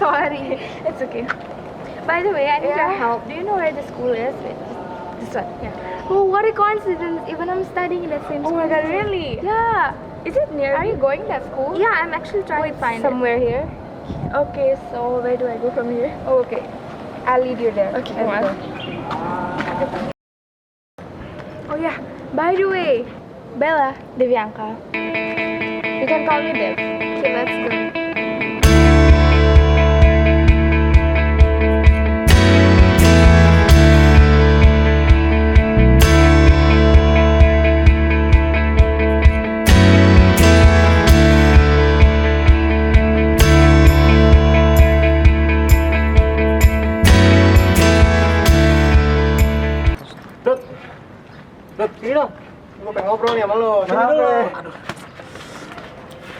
Sorry. It's okay. By the way, I need your help. Do you know where the school is? Wait, this one. Yeah. Oh, what a coincidence. Even I'm studying in the same school. Oh my god, really? Yeah. Is it near? Are you going to that school? Yeah, I'm actually trying to find somewhere here? it. Okay, so where do I go from here? Oh, okay. I'll lead you there. Okay, Let's come go. Oh yeah, by the way, Bella, Devianka. You can call me Dev. Okay, let's go. Dut, sini dong. Gue pengen ngobrol nih sama lo. Sini dulu. Aduh.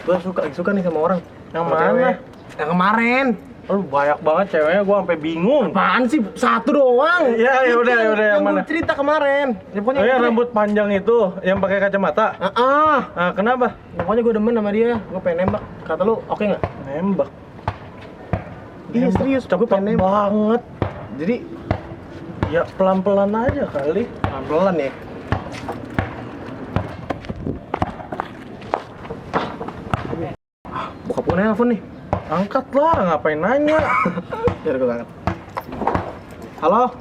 Gue suka nih sama orang. Yang mana? Yang kemarin. Lu banyak banget ceweknya, gua sampai bingung. Apaan sih? Satu doang. Iya, ya udah yang mana? Gue cerita kemarin. Ya, pokoknya Oh ya, gitu rambut panjang itu yang pakai kacamata. deh. Ah, Nah, kenapa? pokoknya gue demen sama dia. Gue pengen nembak. Kata lu oke nggak? Nembak. Iya serius. Gue Cepet pengen nembak. banget. Jadi Ya pelan-pelan aja kali. pelan ya. Bokap gue nelfon nih. Angkat lah, ngapain nanya? Biar gue angkat. Halo?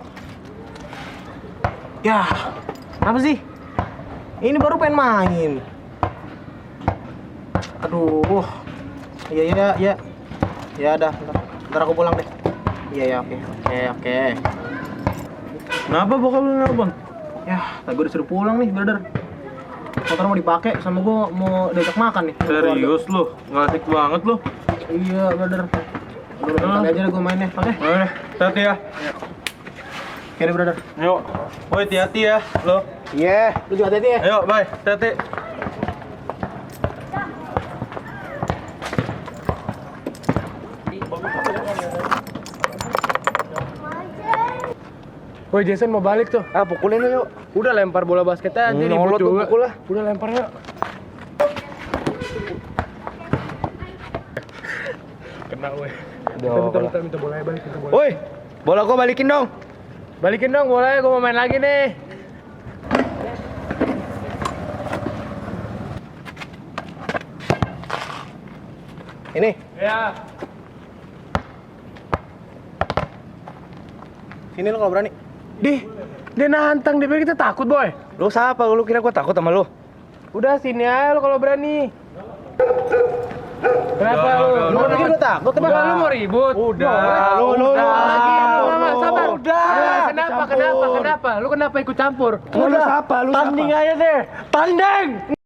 Ya, apa sih? Ini baru pengen main. Aduh. Iya. Ya udah, ntar aku pulang deh. Iya, oke. Kenapa bokap lu nelpon? Ya, tadi gue disuruh pulang nih, brother. Motor mau dipakai sama gue mau diajak makan nih. Serius lu? Nggak asik banget lu? Iya, brother. Udah, bentar aja deh gue mainnya, oke? Hati-hati ya. Oke deh, brother. Yuk. Woi, hati-hati ya lo. Iya, lu juga hati-hati ya. Ayo, bye. Hati-hati. Woi Jason mau balik tuh. Ah, pukulin lu yuk. Udah lempar bola basketnya aja ribut Nolot tuh, juga. pukul lah. Udah lempar yuk. Kena weh. Minta bolanya balik, minta bola. Woi, bola gua balikin dong. Balikin dong bolanya, gua mau main lagi nih. Ini. Ya. Sini lu kalau berani. Dia nantang, dia pikir kita takut boy. Lu siapa? Lu kira gua takut sama lu? Udah sini aja lu kalau berani. Kenapa lu? Lu pikir gua takut apa? Lu mau ribut? Udah. Sabar. Udah. Kenapa? Lu kenapa ikut campur? Lu siapa? Lu Tanding aja deh. Tanding.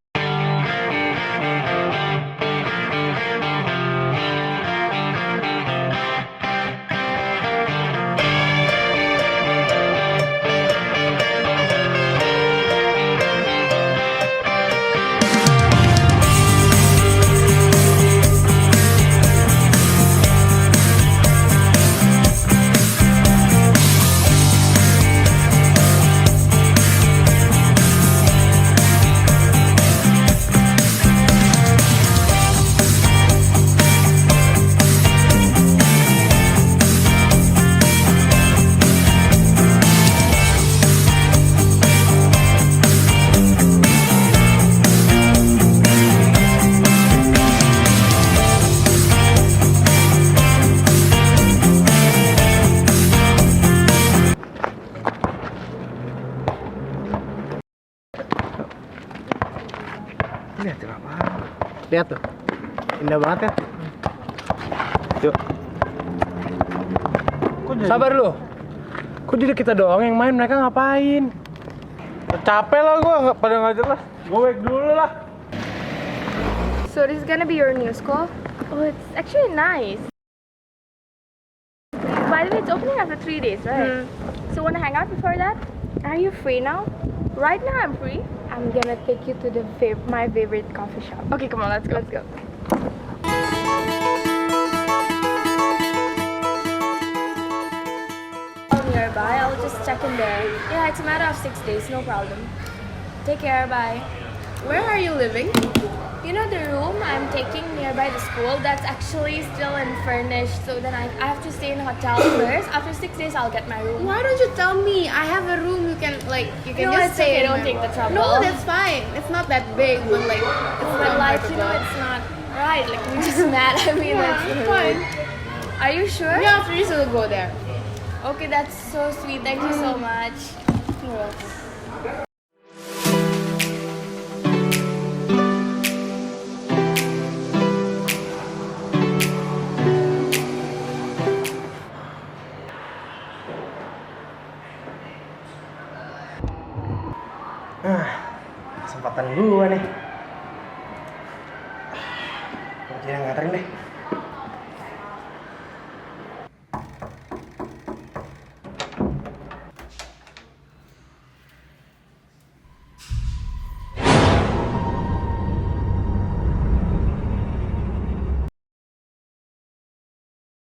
Lihat tuh. Indah banget ya. Yuk. Sabar lu. Kok jadi kita doang yang main, mereka ngapain? Capek lah gua, nggak pada nggak jelas. Gua back dulu lah. So this is gonna be your new school? Oh, it's actually nice. By the way, it's opening after 3 days, right? So wanna hang out before that? Are you free now? Right now I'm free. I'm gonna take you to my favorite coffee shop. Okay, come on, let's go. Nearby, I'll just check in there. Yeah, it's a matter of 6 days, no problem. Take care, bye. Where are you living? You know the room I'm taking nearby the school, that's actually still unfurnished, so then I have to stay in a hotel first. After 6 days I'll get my room. Why don't you tell me? I have a room you can No, just it's okay, stay in don't my take room. the trouble. No, that's fine. It's not that big, but like it's But not like, that you know, big. it's not right, like we just mad, I mean, Yeah, that's it's fine. Are you sure? Yeah, Teresa will go there. Okay, that's so sweet, thank you so much. Kesempatan gua nih.